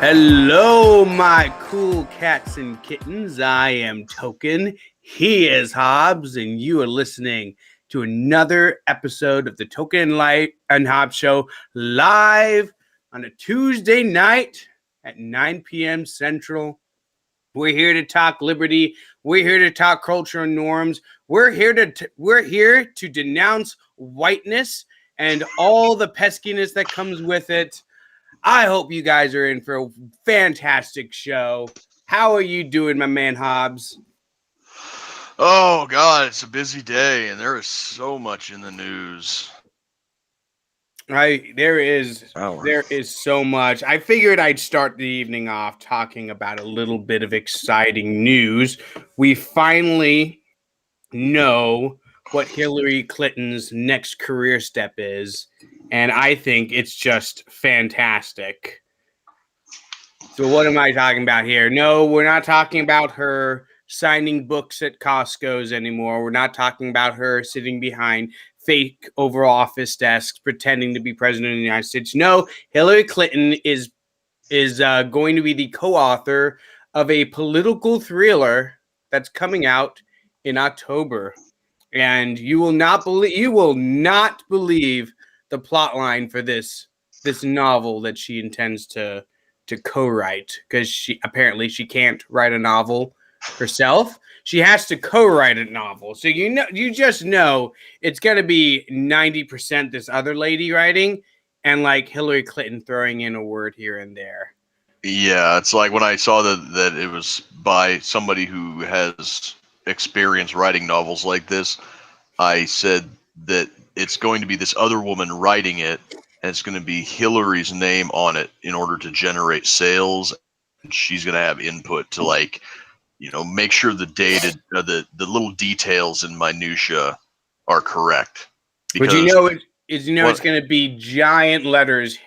Hello, my cool cats and kittens. I am Token. He is Hobbs, and you are listening to another episode of the Token Light and Hobbs Show live on a Tuesday night at 9 p.m. Central. We're here to talk liberty. We're here to talk culture and norms. We're here to denounce whiteness and all the peskiness that comes with it. I hope you guys are in for a fantastic show. How are you doing, my man Hobbs? Oh God, it's a busy day, and there is so much in the news. There is so much. I figured I'd start the evening off talking about a little bit of exciting news. We finally know what Hillary Clinton's next career step is, and I think it's just fantastic. So what am I talking about here? No, we're not talking about her signing books at Costco's anymore. We're not talking about her sitting behind fake Oval Office desks pretending to be president of the United States. No, Hillary Clinton is going to be the co-author of a political thriller that's coming out in October. And you will not believe the plot line for this novel that she intends to co-write, because she can't write a novel herself. She has to co-write a novel. So you just know it's going to be 90% this other lady writing and like Hillary Clinton throwing in a word here and there. Yeah, it's like when I saw that it was by somebody who has experience writing novels like this, I said that it's going to be this other woman writing it, and it's going to be Hillary's name on it in order to generate sales. She's going to have input to make sure the data, the little details and minutia are correct. Because it's going to be giant letters,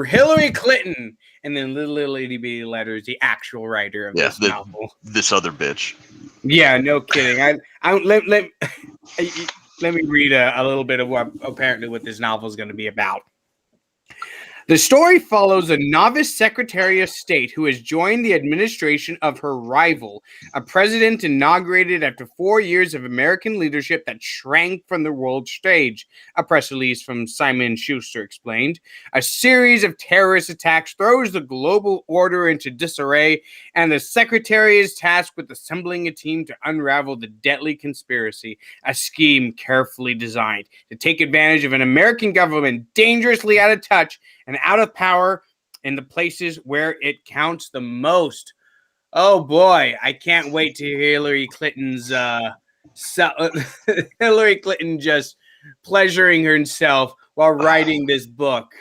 Hillary Clinton, and then little itty bitty letters, the actual writer of this novel. This other bitch. Yeah, no kidding. Let me read a little bit of what this novel is going to be about. The story follows a novice Secretary of State who has joined the administration of her rival, a president inaugurated after 4 years of American leadership that shrank from the world stage, a press release from Simon & Schuster explained. A series of terrorist attacks throws the global order into disarray, and the secretary is tasked with assembling a team to unravel the deadly conspiracy, a scheme carefully designed to take advantage of an American government dangerously out of touch and out of power in the places where it counts the most. Oh boy, I can't wait to hear Hillary Clinton's Hillary Clinton just pleasuring herself while writing this book.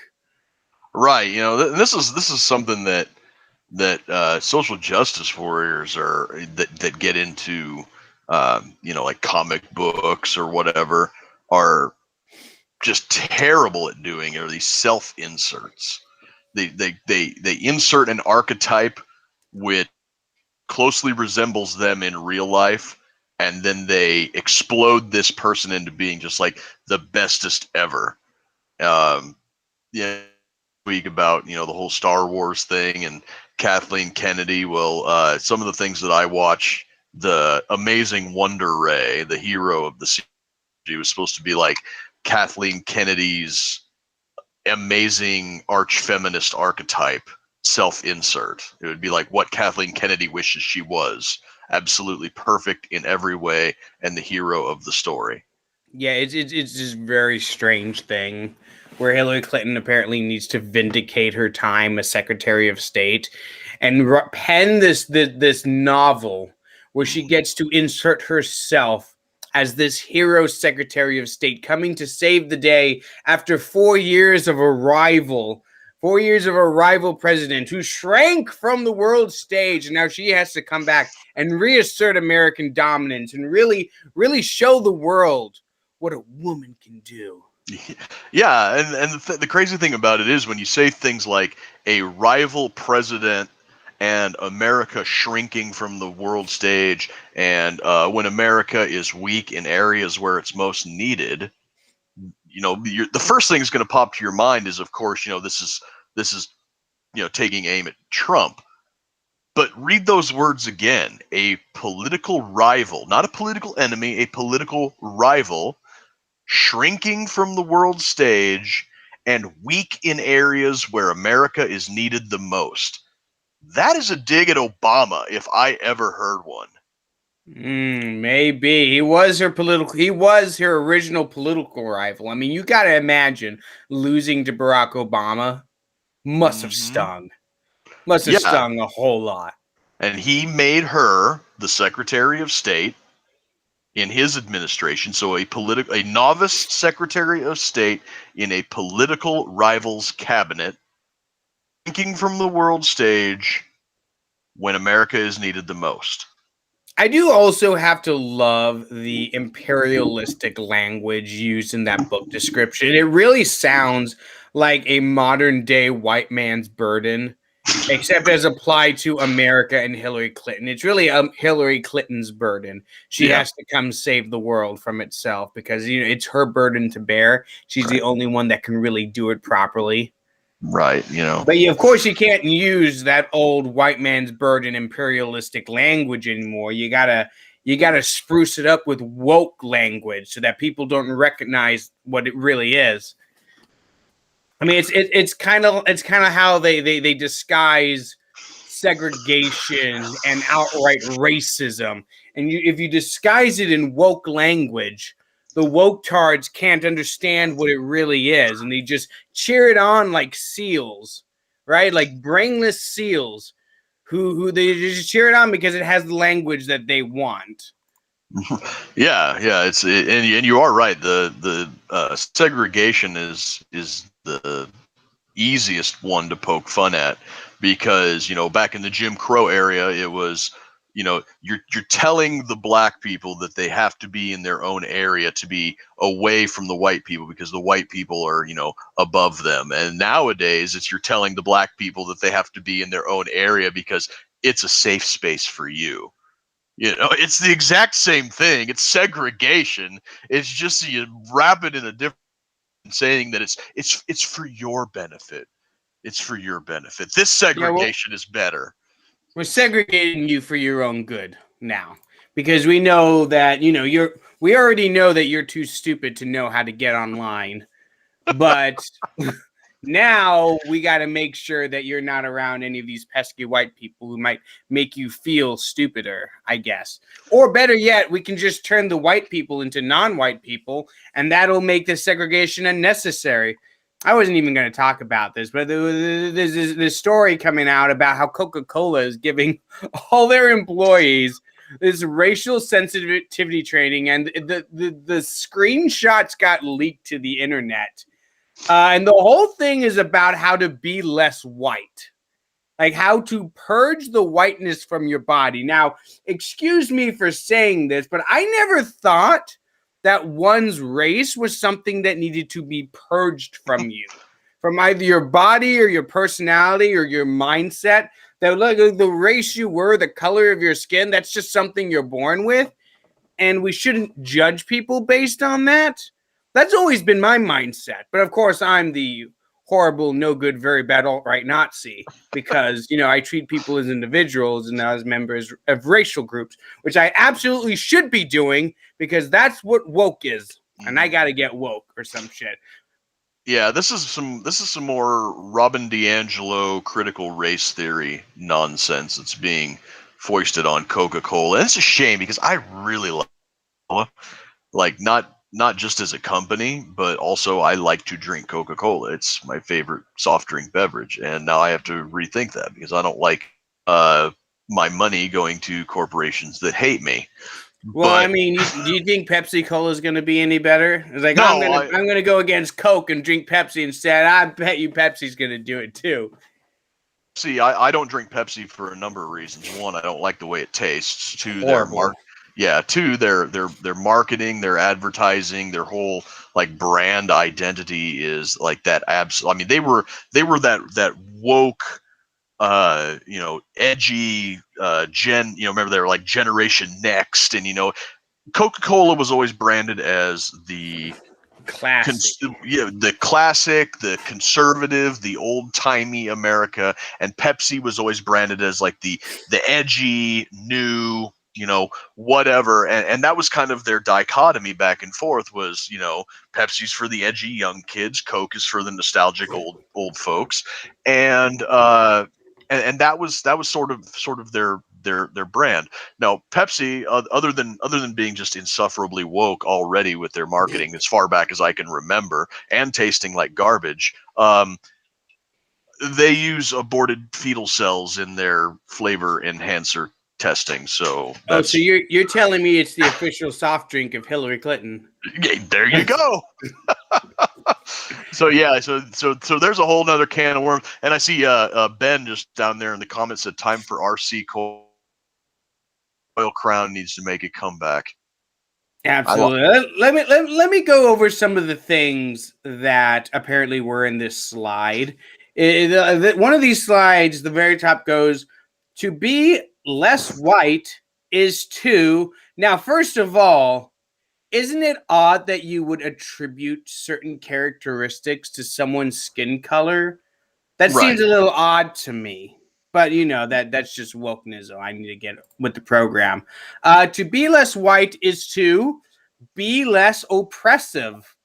Right, this is something that social justice warriors that get into like comic books or whatever are just terrible at doing, are these self inserts. They insert an archetype which closely resembles them in real life, and then they explode this person into being just like the bestest ever. Week about the whole Star Wars thing and Kathleen Kennedy. Well, some of the things that I watch, the Amazing Wonder Ray, the hero of the series, was supposed to be like Kathleen Kennedy's amazing arch-feminist archetype self-insert. It would be like what Kathleen Kennedy wishes she was. Absolutely perfect in every way and the hero of the story. Yeah, it's this very strange thing where Hillary Clinton apparently needs to vindicate her time as Secretary of State and pen this novel where she gets to insert herself as this hero Secretary of State coming to save the day after 4 years of a rival president who shrank from the world stage, and now she has to come back and reassert American dominance and really, really show the world what a woman can do. Yeah, and the crazy thing about it is when you say things like a rival president and America shrinking from the world stage, and when America is weak in areas where it's most needed, the first thing that's going to pop to your mind is, of course, this is taking aim at Trump. But read those words again. A political rival, not a political enemy, a political rival, shrinking from the world stage and weak in areas where America is needed the most. That is a dig at Obama, if I ever heard one. Maybe he was her original political rival. I mean, you got to imagine losing to Barack Obama must have stung. Must have stung a whole lot. And he made her the Secretary of State in his administration. So a novice Secretary of State in a political rival's cabinet, thinking from the world stage when America is needed the most. I do also have to love the imperialistic language used in that book description. It really sounds like a modern day white man's burden, except as applied to America and Hillary Clinton. It's really Hillary Clinton's burden. She has to come save the world from itself because it's her burden to bear. She's the only one that can really do it properly. Right, But of course, you can't use that old white man's burden imperialistic language anymore. You gotta spruce it up with woke language so that people don't recognize what it really is. I mean, it's kind of how they disguise segregation and outright racism. And if you disguise it in woke language, the woke tards can't understand what it really is, and they just cheer it on like seals, right? Like brainless seals who they just cheer it on because it has the language that they want. Yeah, and you are right. The segregation is the easiest one to poke fun at because back in the Jim Crow area, it was you're telling the black people that they have to be in their own area to be away from the white people because the white people are above them. And nowadays you're telling the black people that they have to be in their own area because it's a safe space for you. It's the exact same thing. It's segregation. It's just you wrap it in a different saying that it's for your benefit. It's for your benefit. This segregation is better. We're segregating you for your own good now because we know that we already know that you're too stupid to know how to get online, but now we got to make sure that you're not around any of these pesky white people who might make you feel stupider, I guess. Or better yet, we can just turn the white people into non-white people, and that'll make the segregation unnecessary. I wasn't even going to talk about this, but there's this story coming out about how Coca-Cola is giving all their employees this racial sensitivity training, and the screenshots got leaked to the internet. And the whole thing is about how to be less white, like how to purge the whiteness from your body. Now, excuse me for saying this, but I never thought that one's race was something that needed to be purged from you, from either your body or your personality or your mindset. That like the race you were, the color of your skin, that's just something you're born with. And we shouldn't judge people based on that. That's always been my mindset. But of course, I'm the horrible, no good, very bad alt-right Nazi because, I treat people as individuals and not as members of racial groups, which I absolutely should be doing because that's what woke is. And I got to get woke or some shit. Yeah, this is some more Robin DiAngelo critical race theory nonsense that's being foisted on Coca-Cola. And it's a shame because I really like not just as a company, but also I like to drink Coca-Cola. It's my favorite soft drink beverage. And now I have to rethink that because I don't like my money going to corporations that hate me. Well, I mean, do you think Pepsi Cola is going to be any better? It's like, no, I'm going to go against Coke and drink Pepsi instead. I bet you Pepsi's going to do it too. See, I don't drink Pepsi for a number of reasons. One, I don't like the way it tastes. Two, their marketing, their advertising, their whole like brand identity is like that. I mean, they were that woke, edgy remember they were like Generation Next, and Coca-Cola was always branded as the Classic. The classic, the conservative, the old timey America, and Pepsi was always branded as like the edgy, new, whatever, and that was kind of their dichotomy back and forth. Was Pepsi's for the edgy young kids, Coke is for the nostalgic old folks, and that was sort of their brand. Now Pepsi, other than being just insufferably woke already with their marketing as far back as I can remember, and tasting like garbage, they use aborted fetal cells in their flavor enhancer testing. So that's so you're telling me it's the official soft drink of Hillary Clinton? There you go. So yeah, so there's a whole nother can of worms, and I see Ben just down there in the comments said time for RC Coil Crown needs to make a comeback. Absolutely. Let me go over some of the things that apparently were in this slide. One of these slides, the very top goes, to be less white is to. Now, first of all, isn't it odd that you would attribute certain characteristics to someone's skin color? That seems a little odd to me. But that's just wokenism. I need to get with the program. To be less white is to be less oppressive,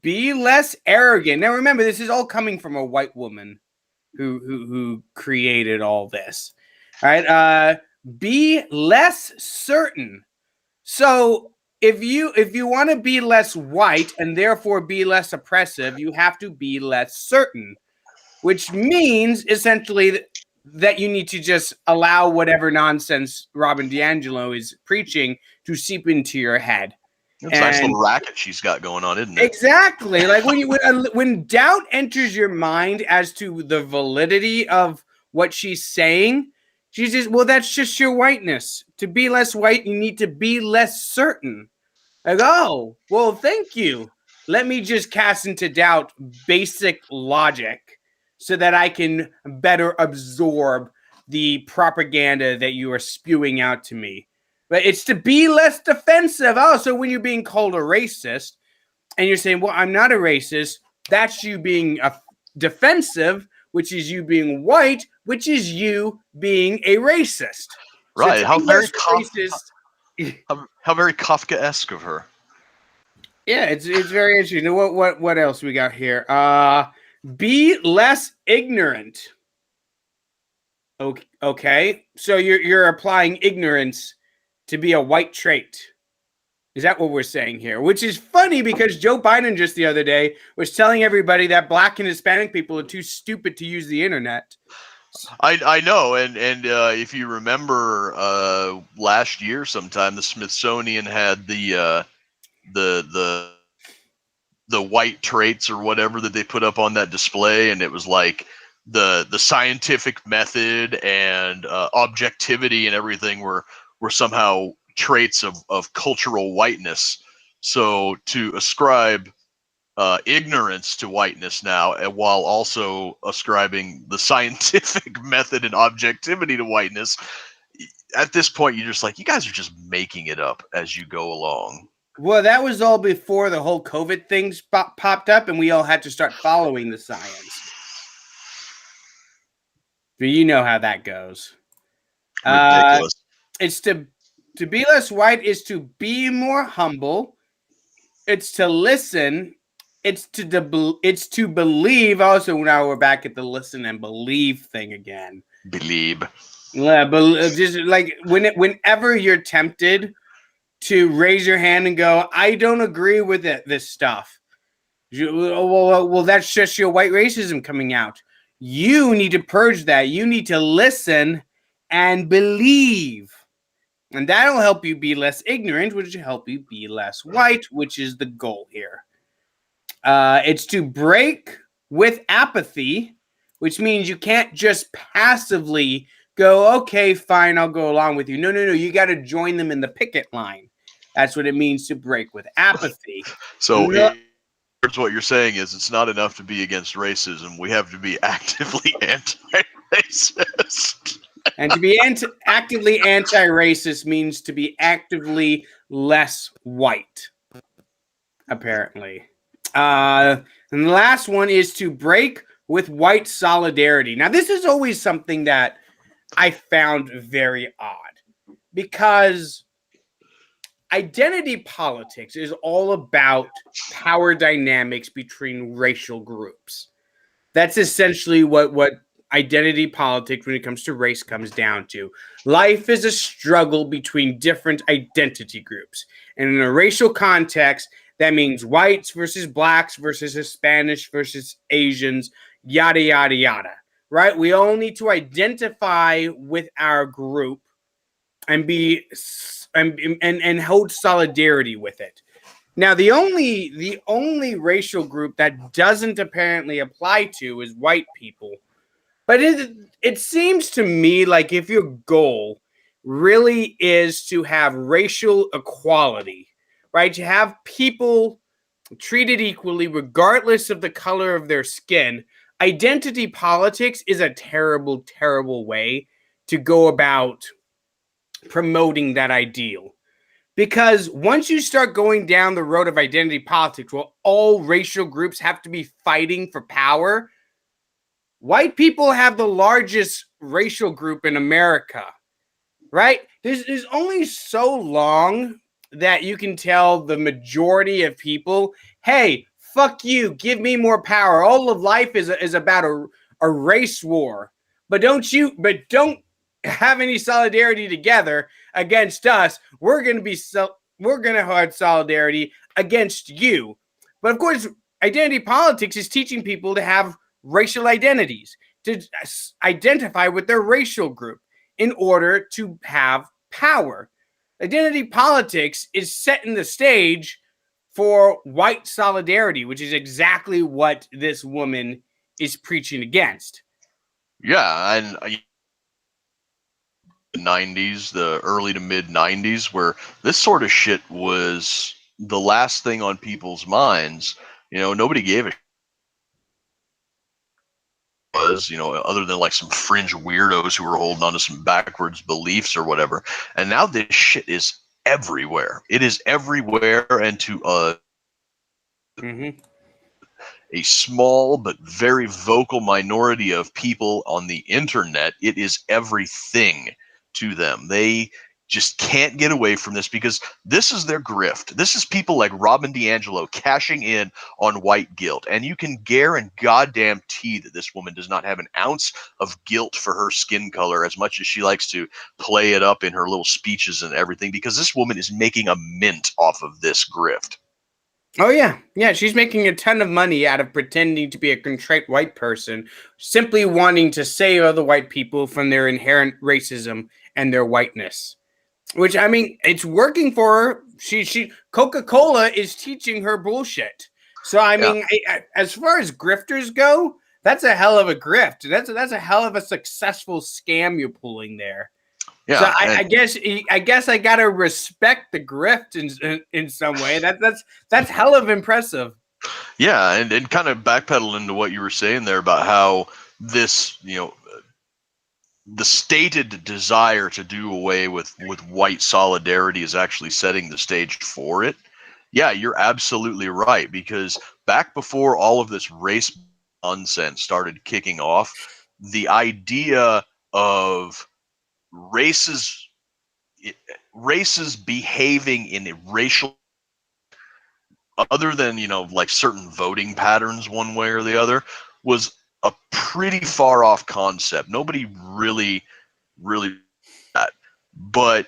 be less arrogant. Now remember, this is all coming from a white woman who created all this. All right. Be less certain. So if you want to be less white and therefore be less oppressive, you have to be less certain, which means essentially that you need to just allow whatever nonsense Robin DiAngelo is preaching to seep into your head. It's a nice little racket she's got going on, isn't it? Exactly. Like when doubt enters your mind as to the validity of what she's saying, she's just, well, that's just your whiteness. To be less white, you need to be less certain. Like, oh, well, thank you. Let me just cast into doubt basic logic so that I can better absorb the propaganda that you are spewing out to me. But it's to be less defensive. Oh, so when you're being called a racist and you're saying, well, I'm not a racist, that's you being defensive, which is you being white, which is you being a racist. Right. So how very Kafkaesque of her. Yeah, it's very interesting. What else we got here? Be less ignorant. Okay. So you're applying ignorance to be a white trait. Is that what we're saying here? Which is funny because Joe Biden just the other day was telling everybody that Black and Hispanic people are too stupid to use the internet. I know, and if you remember last year sometime, the Smithsonian had the white traits or whatever that they put up on that display, and it was like the scientific method and objectivity and everything were somehow traits of cultural whiteness. So to ascribe ignorance to whiteness now, and while also ascribing the scientific method and objectivity to whiteness, at this point you're just like, you guys are just making it up as you go along. Well, that was all before the whole COVID things popped up and we all had to start following the science. But you know how that goes. Ridiculous. It's to be less white is to be more humble. It's to listen. It's to believe. Also, now we're back at the listen and believe thing again. Believe. Yeah, but just like whenever you're tempted to raise your hand and go, I don't agree with this stuff. Well, that's just your white racism coming out. You need to purge that. You need to listen and believe. And that'll help you be less ignorant, which will help you be less white, which is the goal here. It's to break with apathy, which means you can't just passively go, okay, fine, I'll go along with you. No. You got to join them in the picket line. That's what it means to break with apathy. So what you're saying is it's not enough to be against racism. We have to be actively anti-racist. And to be actively anti-racist means to be actively less white. apparently. And the last one is to break with white solidarity. Now, this is always something that I found very odd because identity politics is all about power dynamics between racial groups. That's essentially what identity politics when it comes to race comes down to. Life is a struggle between different identity groups. And in a racial context, that means whites versus blacks versus Hispanics versus Asians, yada, yada, yada. Right? We all need to identify with our group and be and hold solidarity with it. Now, the only racial group that doesn't apparently apply to is white people. But it seems to me like if your goal really is to have racial equality, right? To have people treated equally regardless of the color of their skin, identity politics is a terrible, terrible way to go about promoting that ideal. Because once you start going down the road of identity politics, where all racial groups have to be fighting for power, white people have the largest racial group in America, right? There's only so long that you can tell the majority of people, hey, fuck you, give me more power. All of life is about a race war. But don't have any solidarity together against us. We're gonna have solidarity against you. But of course, identity politics is teaching people to have racial identities, to identify with their racial group in order to have power. Identity politics is setting the stage for white solidarity, which is exactly what this woman is preaching against. Yeah, and the 90s, the early to mid 90s, where this sort of shit was the last thing on people's minds. Nobody gave a was, other than like some fringe weirdos who were holding on to some backwards beliefs or whatever. And now this shit is everywhere. It is everywhere, and to a small but very vocal minority of people on the internet, it is everything to them. They just can't get away from this because this is their grift. This is people like Robin DiAngelo cashing in on white guilt. And you can guarantee that this woman does not have an ounce of guilt for her skin color, as much as she likes to play it up in her little speeches and everything, because this woman is making a mint off of this grift. Oh, yeah. Yeah, she's making a ton of money out of pretending to be a contrite white person, simply wanting to save other white people from their inherent racism and their whiteness. Which, I mean, it's working for her. Coca-Cola is teaching her bullshit. So, I mean, as far as grifters go, that's a hell of a grift. That's a hell of a successful scam you're pulling there. Yeah, so I guess I gotta respect the grift in some way. That's hell of impressive. Yeah, and kind of backpedal into what you were saying there about how this, the stated desire to do away with white solidarity is actually setting the stage for it. Yeah, you're absolutely right, because back before all of this race nonsense started kicking off, the idea of races behaving in a racial, other than like certain voting patterns one way or the other, was a pretty far off concept. Nobody really that. But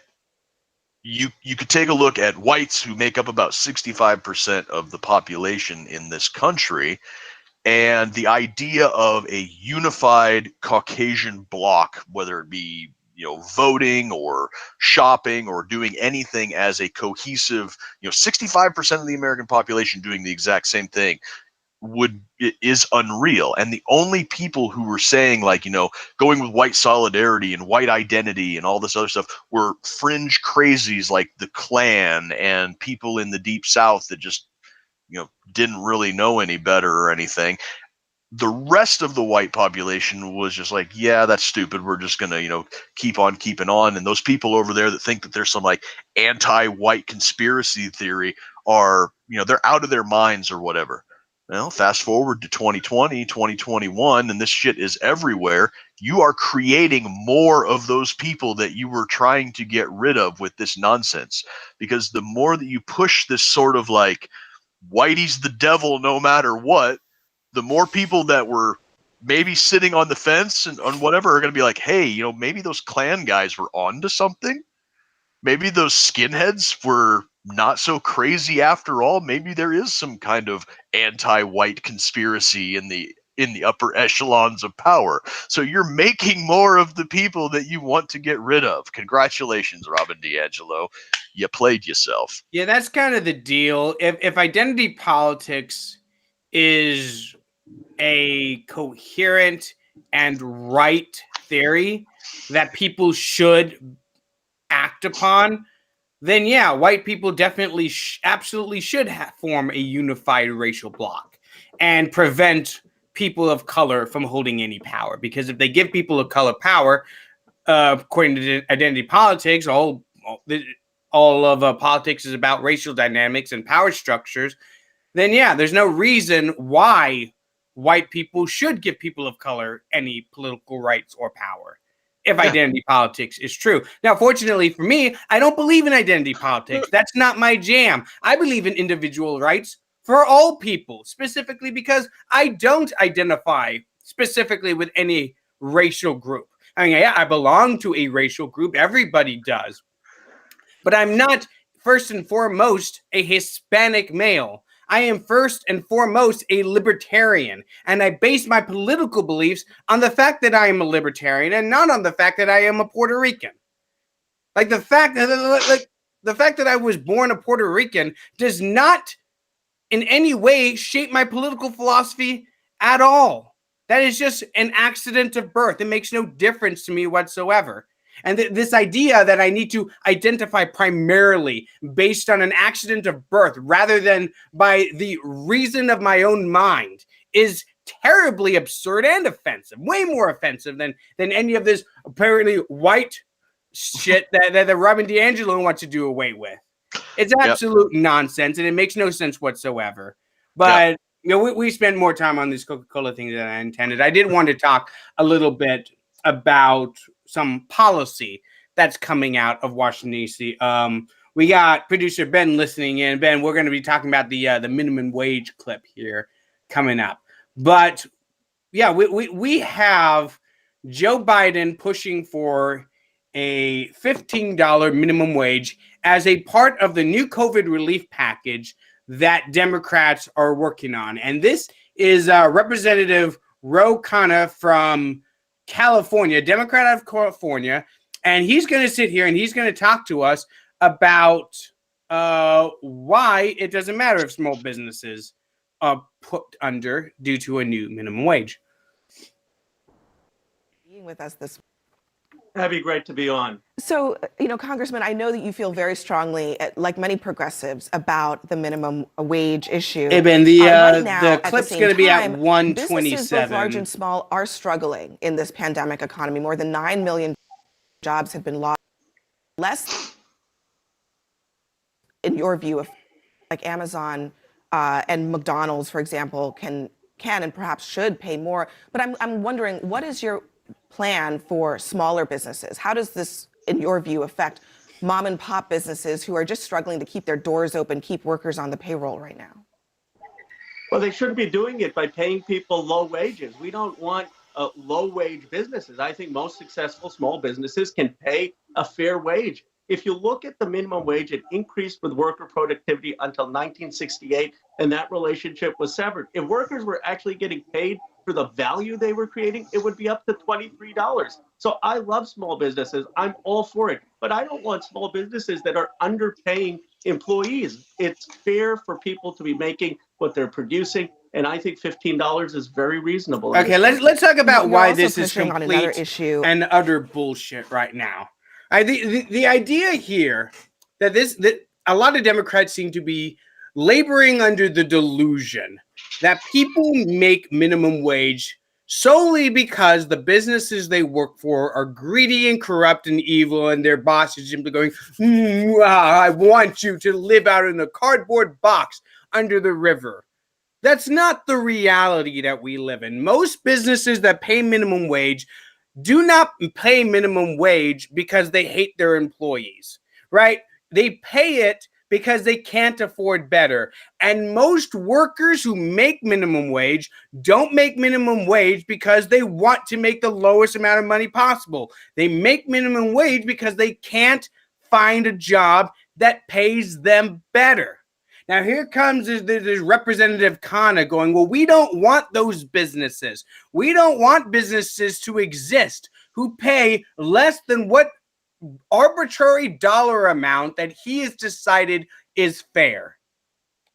you could take a look at whites, who make up about 65% of the population in this country, and the idea of a unified Caucasian bloc, whether it be voting or shopping or doing anything as a cohesive, 65% of the American population doing the exact same thing, is unreal. And the only people who were saying, like, going with white solidarity and white identity and all this other stuff were fringe crazies like the Klan and people in the Deep South that just didn't really know any better or anything. The rest of the white population was just like, yeah, that's stupid. We're just gonna, keep on keeping on. And those people over there that think that there's some like anti-white conspiracy theory are, they're out of their minds or whatever. Well, fast forward to 2020, 2021, and this shit is everywhere. You are creating more of those people that you were trying to get rid of with this nonsense. Because the more that you push this sort of like, Whitey's the devil no matter what, the more people that were maybe sitting on the fence and on whatever are going to be like, hey, maybe those Klan guys were onto something. Maybe those skinheads were not so crazy after all. Maybe there is some kind of anti-white conspiracy in the upper echelons of power. So you're making more of the people that you want to get rid of. Congratulations, Robin DiAngelo. You played yourself. Yeah, that's kind of the deal. If identity politics is a coherent and right theory that people should act upon, then yeah, white people definitely absolutely should form a unified racial bloc and prevent people of color from holding any power. Because if they give people of color power, according to identity politics, all of politics is about racial dynamics and power structures, then yeah, there's no reason why white people should give people of color any political rights or power if identity politics is true. Now, fortunately for me, I don't believe in identity politics. That's not my jam. I believe in individual rights for all people, specifically because I don't identify specifically with any racial group. I mean, yeah, I belong to a racial group. Everybody does. But I'm not, first and foremost, a Hispanic male. I am first and foremost a libertarian, and I base my political beliefs on the fact that I am a libertarian and not on the fact that I am a Puerto Rican. Like the fact that I was born a Puerto Rican does not in any way shape my political philosophy at all. That is just an accident of birth. It makes no difference to me whatsoever. And this idea that I need to identify primarily based on an accident of birth rather than by the reason of my own mind is terribly absurd and offensive, way more offensive than any of this apparently white shit that Robin DiAngelo wants to do away with. It's absolute nonsense, and it makes no sense whatsoever. But we spend more time on this Coca-Cola thing than I intended. I did want to talk a little bit about some policy that's coming out of Washington, D.C. We got producer Ben listening in. Ben, we're going to be talking about the minimum wage clip here coming up. But yeah, we have Joe Biden pushing for a $15 minimum wage as a part of the new COVID relief package that Democrats are working on. And this is Representative Ro Khanna from California, Democrat out of California, and he's going to sit here and he's going to talk to us about why it doesn't matter if small businesses are put under due to a new minimum wage. Being with us this That'd be great to be on. So, Congressman, I know that you feel very strongly, like many progressives, about the minimum wage issue. Hey, Ben, the clip's going to be at 127. Businesses, both large and small, are struggling in this pandemic economy. More than 9 million jobs have been lost. Less, in your view, of like Amazon and McDonald's, for example, can and perhaps should pay more. But I'm wondering, what is your plan for smaller businesses? How does this, in your view, affect mom and pop businesses who are just struggling to keep their doors open, keep workers on the payroll right now? Well, they shouldn't be doing it by paying people low wages. We don't want low wage businesses. I think most successful small businesses can pay a fair wage. If you look at the minimum wage, it increased with worker productivity until 1968, and that relationship was severed. If workers were actually getting paid for the value they were creating, it would be up to $23. So I love small businesses. I'm all for it. But I don't want small businesses that are underpaying employees. It's fair for people to be making what they're producing. And I think $15 is very reasonable. Okay, let's talk about why this is on another issue and utter bullshit right now. The idea here that a lot of Democrats seem to be laboring under the delusion that people make minimum wage solely because the businesses they work for are greedy and corrupt and evil, and their boss is simply going, I want you to live out in a cardboard box under the river. That's not the reality that we live in. Most businesses that pay minimum wage do not pay minimum wage because they hate their employees, right? They pay it because they can't afford better. And most workers who make minimum wage don't make minimum wage because they want to make the lowest amount of money possible. They make minimum wage because they can't find a job that pays them better. Now, here comes this Representative Khanna going, well, we don't want those businesses. We don't want businesses to exist who pay less than what arbitrary dollar amount that he has decided is fair.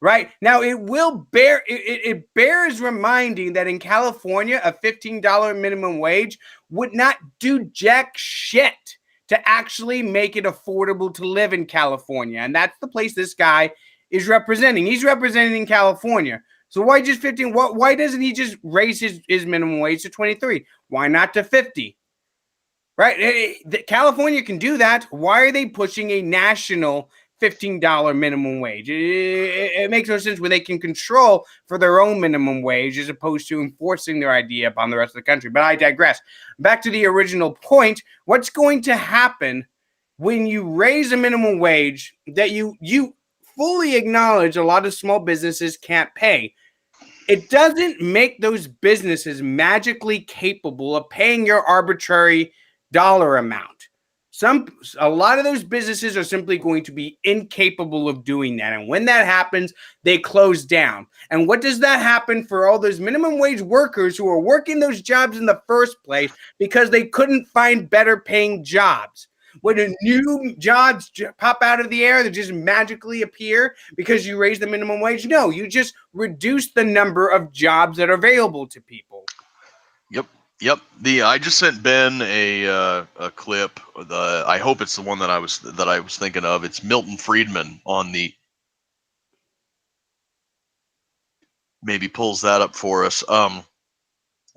Right? Now, it bears reminding that in California, a $15 minimum wage would not do jack shit to actually make it affordable to live in California. And that's the place this guy is representing. He's representing California. So why just 15? Why doesn't he just raise his minimum wage to 23? Why not to 50? Right? California can do that. Why are they pushing a national $15 minimum wage? It makes no sense when they can control for their own minimum wage as opposed to enforcing their idea upon the rest of the country. But I digress. Back to the original point. What's going to happen when you raise a minimum wage that you fully acknowledge a lot of small businesses can't pay? It doesn't make those businesses magically capable of paying your arbitrary dollar amount. A lot of those businesses are simply going to be incapable of doing that. And when that happens, they close down. And what does that happen for all those minimum wage workers who are working those jobs in the first place because they couldn't find better paying jobs? When new jobs pop out of the air that just magically appear because you raise the minimum wage? No, you just reduce the number of jobs that are available to people. Yep. I just sent Ben a clip. I hope it's the one that I was thinking of. It's Milton Friedman on the. Maybe pulls that up for us. The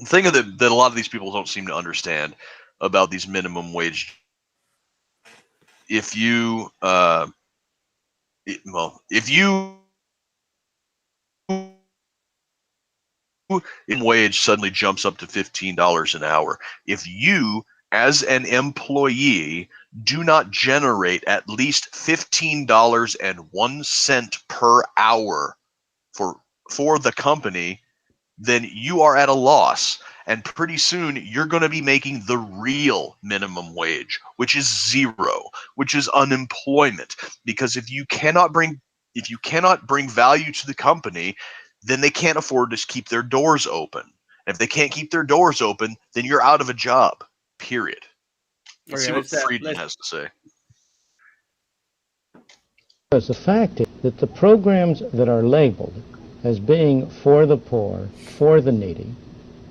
thing that a lot of these people don't seem to understand about these minimum wage. If you wage suddenly jumps up to $15 an hour. If you, as an employee, do not generate at least $15.01 per hour for the company, then you are at a loss. And pretty soon you're going to be making the real minimum wage, which is zero, which is unemployment. Because if you cannot bring value to the company, then they can't afford to keep their doors open. And if they can't keep their doors open, then you're out of a job, period. Let's see what Friedman has to say. Because the fact is that the programs that are labeled as being for the poor, for the needy,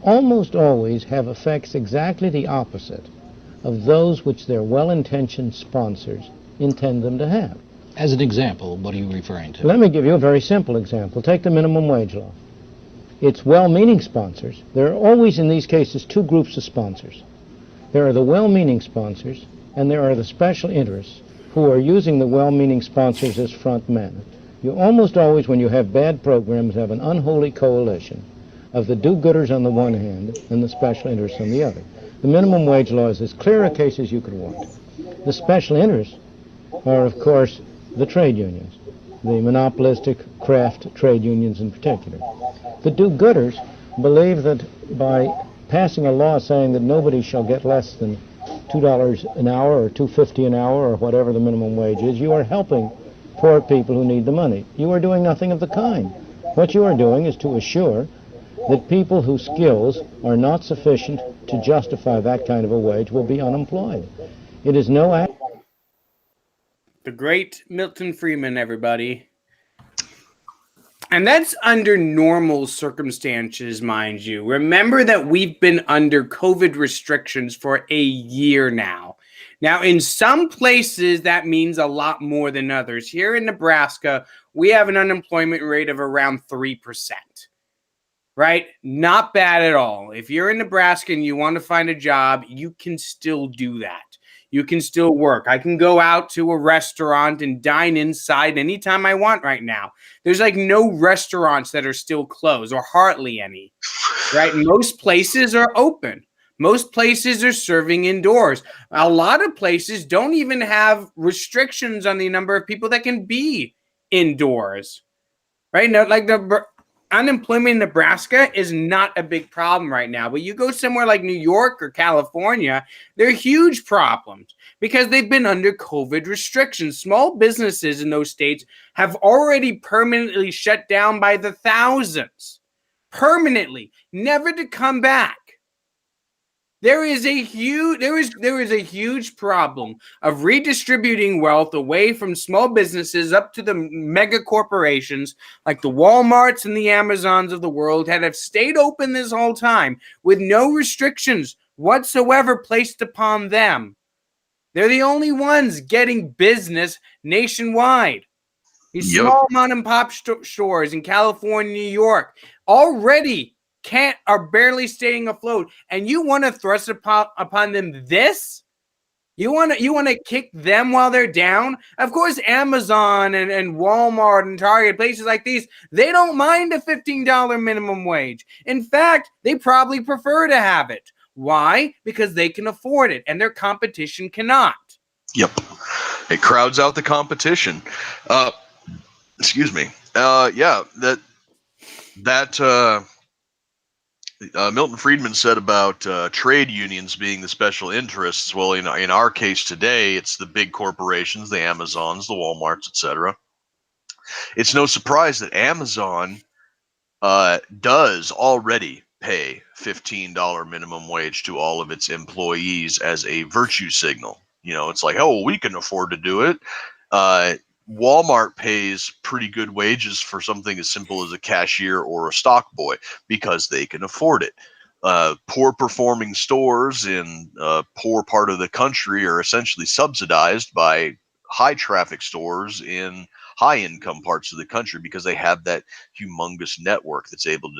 almost always have effects exactly the opposite of those which their well-intentioned sponsors intend them to have. As an example, what are you referring to? Let me give you a very simple example. Take the minimum wage law. It's well-meaning sponsors. There are always, in these cases, two groups of sponsors. There are the well-meaning sponsors, and there are the special interests who are using the well-meaning sponsors as front men. You almost always, when you have bad programs, have an unholy coalition of the do-gooders on the one hand and the special interests on the other. The minimum wage law is as clear a case as you could want. The special interests are, of course, the trade unions, the monopolistic craft trade unions in particular. The do-gooders believe that by passing a law saying that nobody shall get less than $2 an hour or $2.50 an hour or whatever the minimum wage is, you are helping poor people who need the money. You are doing nothing of the kind. What you are doing is to assure that people whose skills are not sufficient to justify that kind of a wage will be unemployed. It is no act. The great Milton Friedman, everybody. And that's under normal circumstances, mind you. Remember that we've been under COVID restrictions for a year now. Now, in some places, that means a lot more than others. Here in Nebraska, we have an unemployment rate of around 3%. right? Not bad at all. If you're in Nebraska and you want to find a job, you can still do that. You can still work. I can go out to a restaurant and dine inside anytime I want right now. There's like no restaurants that are still closed or hardly any, right? Most places are open. Most places are serving indoors. A lot of places don't even have restrictions on the number of people that can be indoors, right? No, like the unemployment in Nebraska is not a big problem right now. But you go somewhere like New York or California, they're huge problems because they've been under COVID restrictions. Small businesses in those states have already permanently shut down by the thousands, permanently, never to come back. There is a huge problem of redistributing wealth away from small businesses up to the mega corporations like the Walmarts and the Amazons of the world that have stayed open this whole time with no restrictions whatsoever placed upon them. They're the only ones getting business nationwide. These small mom and pop stores in California, New York already are barely staying afloat, and you want to thrust upon them this? You want to kick them while they're down? Of course, Amazon and Walmart and Target, places like these, they don't mind a $15 minimum wage. In fact, they probably prefer to have it. Why? Because they can afford it, and their competition cannot. Yep, it crowds out the competition. Excuse me. Milton Friedman said about trade unions being the special interests. Well, in our case today, it's the big corporations, the Amazons, the Walmarts, etc. It's no surprise that Amazon does already pay $15 minimum wage to all of its employees as a virtue signal. It's like, oh, we can afford to do it. Walmart pays pretty good wages for something as simple as a cashier or a stock boy because they can afford it. Poor performing stores in a poor part of the country are essentially subsidized by high traffic stores in high income parts of the country because they have that humongous network that's able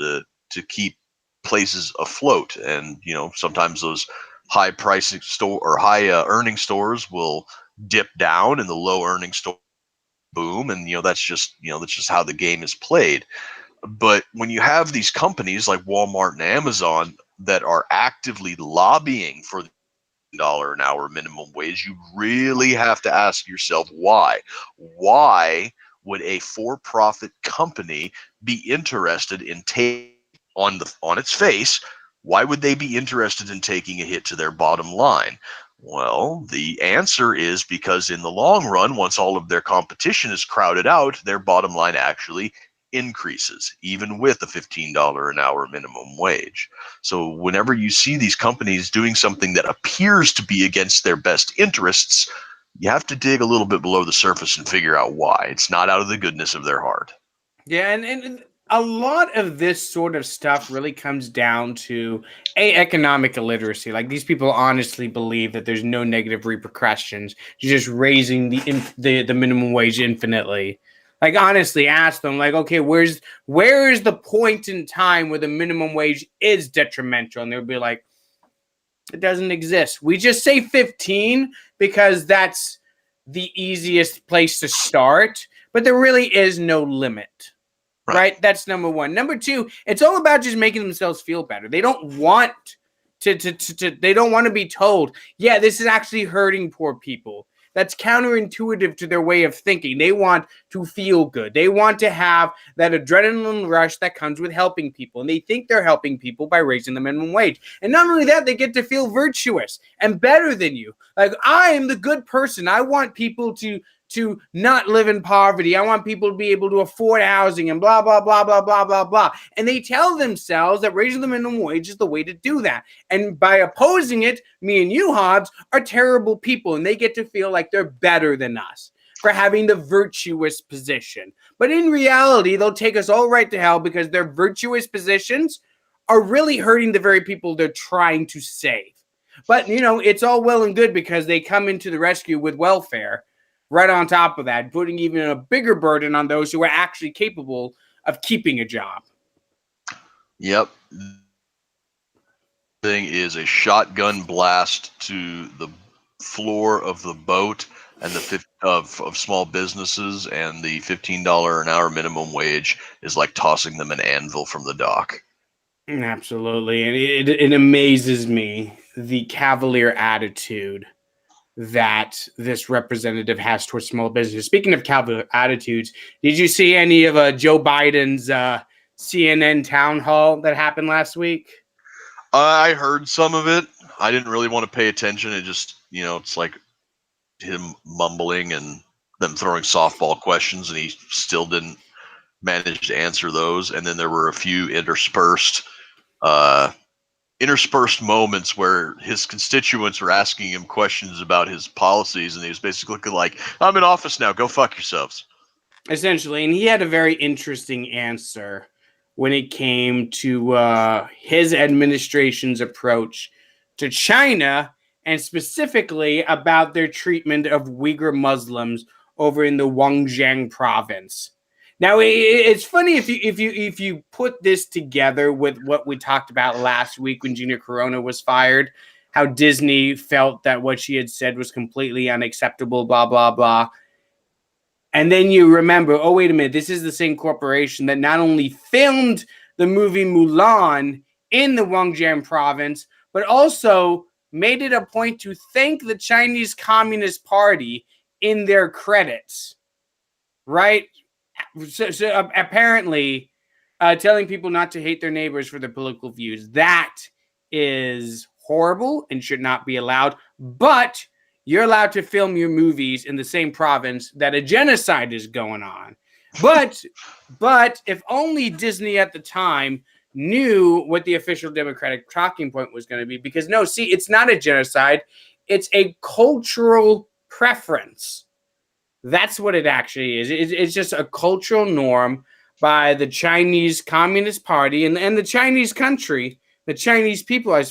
to keep places afloat. And sometimes those high pricing store or high earning stores will dip down, and the low earning store boom, and that's just how the game is played. But when you have these companies like Walmart and Amazon that are actively lobbying for the $1 an hour minimum wage, you really have to ask yourself why would a for-profit company be interested in on its face, why would they be interested in taking a hit to their bottom line? Well, the answer is because in the long run, once all of their competition is crowded out, their bottom line actually increases, even with a $15 an hour minimum wage. So whenever you see these companies doing something that appears to be against their best interests, you have to dig a little bit below the surface and figure out why. It's not out of the goodness of their heart. Yeah, and a lot of this sort of stuff really comes down to economic illiteracy. Like, these people honestly believe that there's no negative repercussions to just raising the minimum wage infinitely. Like, honestly, ask them, like, okay, where is the point in time where the minimum wage is detrimental? And they'll be like, it doesn't exist. We just say 15 because that's the easiest place to start, but there really is no limit. Right? That's number one. Number two, it's all about just making themselves feel better. They don't want they don't want to be told, yeah, this is actually hurting poor people. That's counterintuitive to their way of thinking. They want to feel good. They want to have that adrenaline rush that comes with helping people. And they think they're helping people by raising the minimum wage. And not only that, they get to feel virtuous and better than you. Like, I am the good person. I want people to not live in poverty. I want people to be able to afford housing and blah, blah, blah, blah, blah, blah, blah. And they tell themselves that raising the minimum wage is the way to do that. And by opposing it, me and you, Hobbs, are terrible people. And they get to feel like they're better than us for having the virtuous position. But in reality, they'll take us all right to hell because their virtuous positions are really hurting the very people they're trying to save. But, it's all well and good because they come into the rescue with welfare. Right on top of that, putting even a bigger burden on those who are actually capable of keeping a job. Yep. Thing is a shotgun blast to the floor of the boat and of small businesses, and the $15 an hour minimum wage is like tossing them an anvil from the dock. Absolutely. And it amazes me the cavalier attitude that this representative has towards small business. Speaking of cavalier attitudes, did you see any of Joe Biden's CNN town hall that happened last week? I heard some of it. I didn't really want to pay attention. It just, it's like him mumbling and them throwing softball questions, and he still didn't manage to answer those. And then there were a few interspersed moments where his constituents were asking him questions about his policies, and he was basically like, I'm in office now, go fuck yourselves. Essentially, and he had a very interesting answer when it came to his administration's approach to China, and specifically about their treatment of Uyghur Muslims over in the Xinjiang province. Now, it's funny if you put this together with what we talked about last week when Gina Carano was fired, how Disney felt that what she had said was completely unacceptable, blah, blah, blah. And then you remember, oh, wait a minute, this is the same corporation that not only filmed the movie Mulan in the Xinjiang province, but also made it a point to thank the Chinese Communist Party in their credits, right? So apparently, telling people not to hate their neighbors for their political views, that is horrible and should not be allowed. But you're allowed to film your movies in the same province that a genocide is going on. But if only Disney at the time knew what the official Democratic talking point was going to be, because no, see, it's not a genocide. It's a cultural preference. That's what it actually is. It's just a cultural norm by the Chinese Communist Party and the Chinese country, the Chinese people, I